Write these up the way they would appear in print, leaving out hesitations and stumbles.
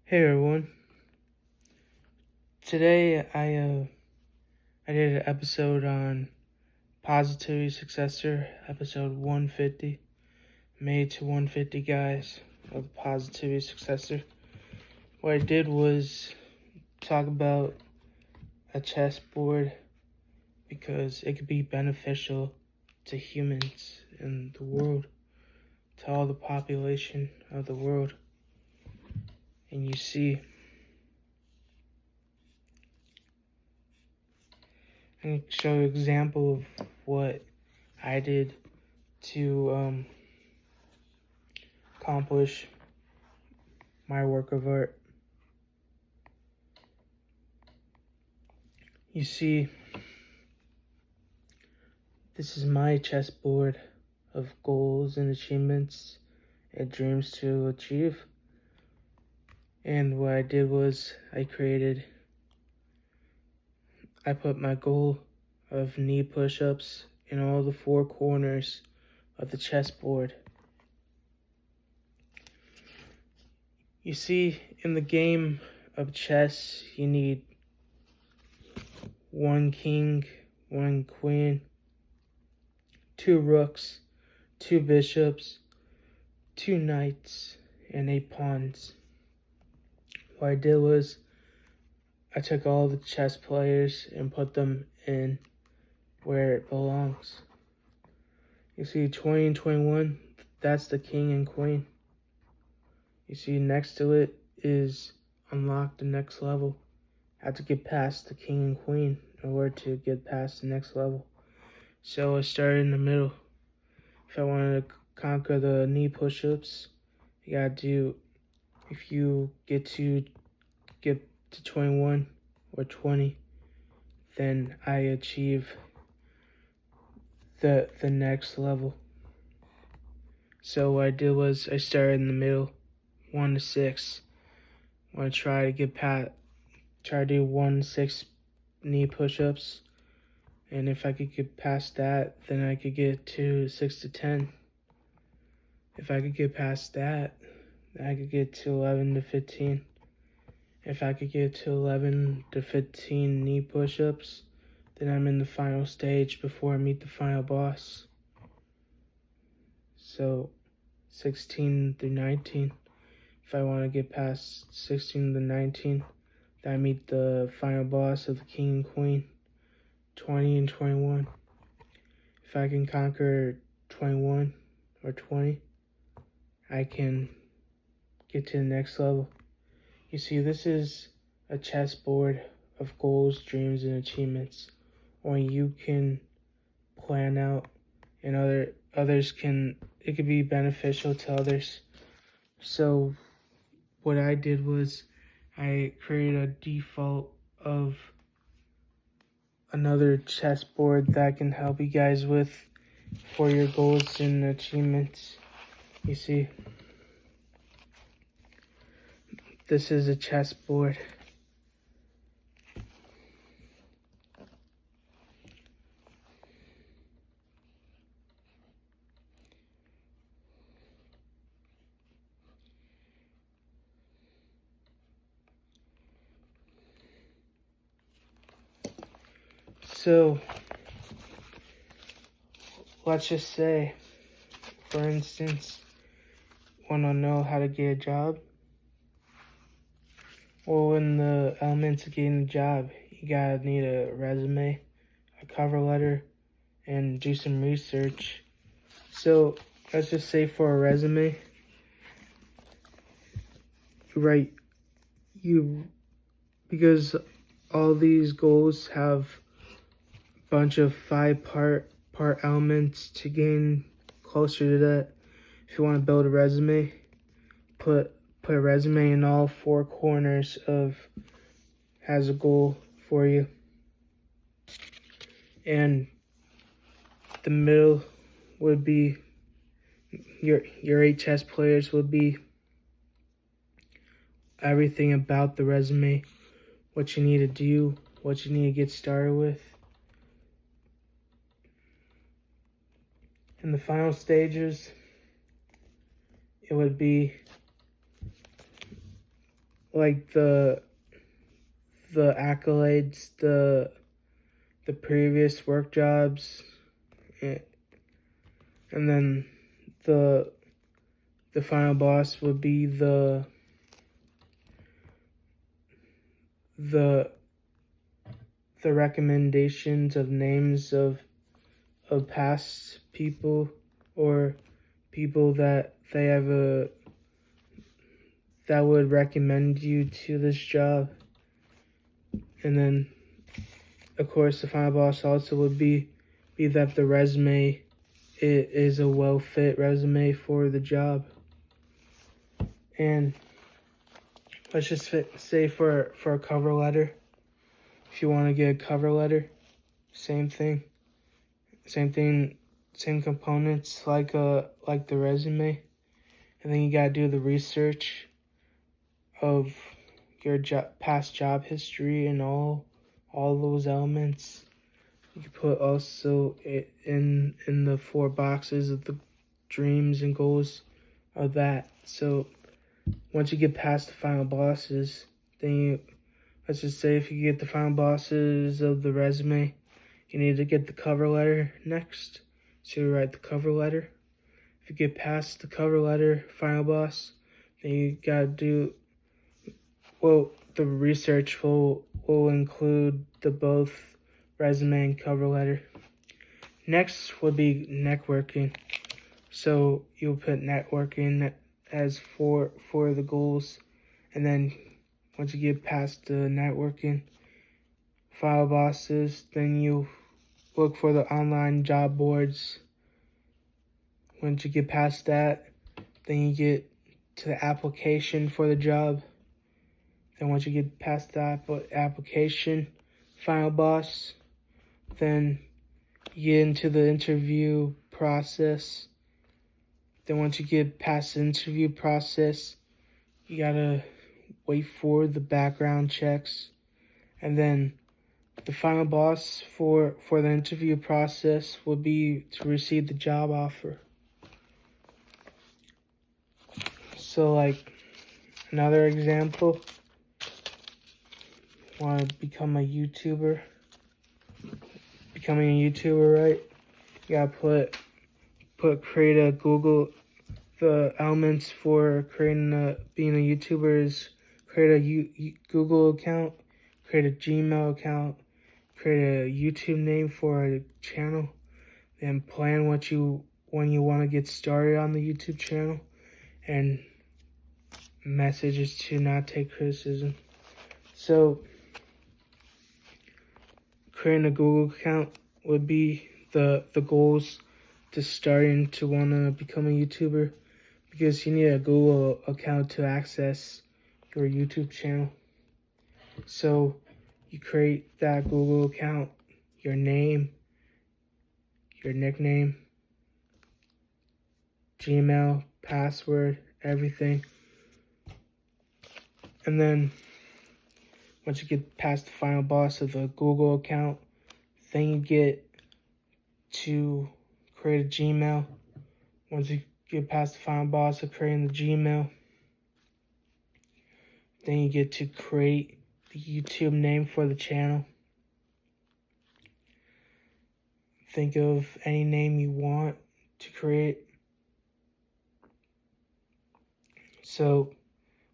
Hey everyone. Today I did an episode on Positivity Successor, episode 150. Made to 150 guys of Positivity Successor. What I did was talk about a chessboard because it could be beneficial to humans in the world, to all the population of the world. And you see, I'm going to show you an example of what I did to accomplish my work of art. You see, this is my chessboard of goals and achievements and dreams to achieve. And what I did was I put my goal of knee push-ups in all the four corners of the chessboard. You see, in the game of chess, you need one king, one queen, two rooks, two bishops, two knights, and 8 pawns. What I did was I took all the chess players and put them in where it belongs. You see 20 and 21, that's the king and queen. You see next to it is unlock the next level. I have to get past the king and queen in order to get past the next level. So I started in the middle. If I wanted to conquer the knee push-ups, you gotta do, if you get to 21 or 20, then I achieve the next level. So what I did was I started in the middle, 1 to 6. I want to try to do 1 to 6 knee push-ups, and if I could get past that, then I could get to 6 to 10. If I could get past that, then I could get to 11 to 15. If I could get to 11 to 15 knee push-ups, then I'm in the final stage before I meet the final boss. So 16 through 19. If I want to get past 16 to 19, then I meet the final boss of the king and queen. 20 and 21. If I can conquer 21 or 20, I can get to the next level. You see, this is a chessboard of goals, dreams, and achievements, or you can plan out, and others can, it could be beneficial to others. So what I did was I created a default of another chessboard that can help you guys with for your goals and achievements. You see, this is a chessboard. So, let's just say, for instance, want to know how to get a job? Well, in the elements of getting a job, you gotta need a resume, a cover letter, and do some research. So, let's just say for a resume, because all these goals have a bunch of 5-part elements to gain closer to that. If you want to build a resume, put a resume in all 4 corners has a goal for you. And the middle would be your 8 chess players would be everything about the resume, what you need to do, what you need to get started with. In the final stages, it would be like the accolades, the previous work jobs, and then the final boss would be the recommendations of names of past people, or people that they have that would recommend you to this job. And then of course the final boss also would be that the resume is a well fit resume for the job. And let's just say for a cover letter, if you want to get a cover letter, same thing, same components like the resume, and then you gotta do the research of your past job history and all those elements. You can put also in the 4 boxes of the dreams and goals of that. So once you get past the final bosses, then let's just say if you get the final bosses of the resume, you need to get the cover letter next. So you write the cover letter. If you get past the cover letter final boss, then you gotta do, well, the research will include the both resume and cover letter. Next would be networking. So you'll put networking as for the goals, and then once you get past the networking file bosses, then you look for the online job boards. Once you get past that, then you get to the application for the job. Then once you get past the application final boss, then you get into the interview process. Then once you get past the interview process, you gotta wait for the background checks. And then the final boss for the interview process would be to receive the job offer. So like another example, want to become a YouTuber. Becoming a YouTuber, right? You gotta create a Google. The elements for creating being a YouTuber is create a Google account, create a Gmail account, create a YouTube name for a channel, then plan when you want to get started on the YouTube channel, and messages to not take criticism. So creating a Google account would be the goals to starting to want to become a YouTuber, because you need a Google account to access your YouTube channel. So you create that Google account, your name, your nickname, Gmail, password, everything. And then once you get past the final boss of the Google account, then you get to create a Gmail. Once you get past the final boss of creating the Gmail, then you get to create the YouTube name for the channel. Think of any name you want to create. So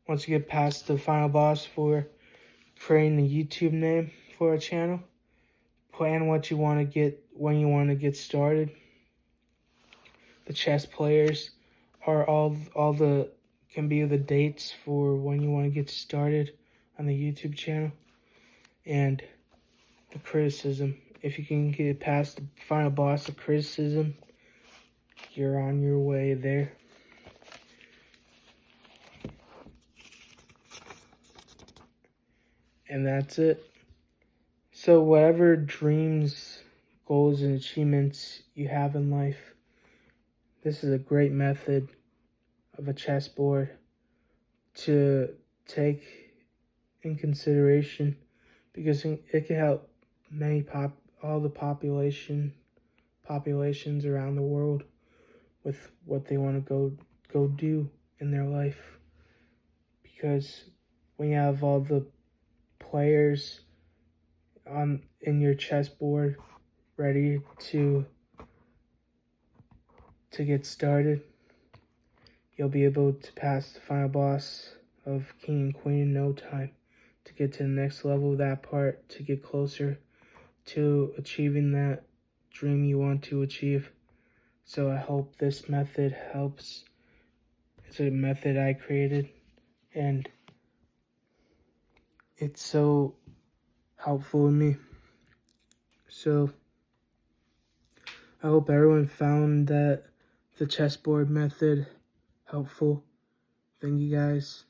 once you get past the final boss for creating the YouTube name for a channel, plan what you want to get when you want to get started. The chess players are all the can be the dates for when you want to get started on the YouTube channel. And the criticism, if you can get past the final boss of criticism, you're on your way there. And that's it. So whatever dreams, goals, and achievements you have in life, this is a great method of a chessboard to take in consideration, because it can help all the populations around the world with what they want to go do in their life. Because when you have all the players in your chessboard ready to get started, you'll be able to pass the final boss of King and Queen in no time, to get to the next level of that part, to get closer to achieving that dream you want to achieve. So I hope this method helps. It's a method I created, and it's so helpful to me. So I hope everyone found that the chessboard method helpful. Thank you guys.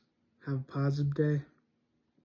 Have a positive day.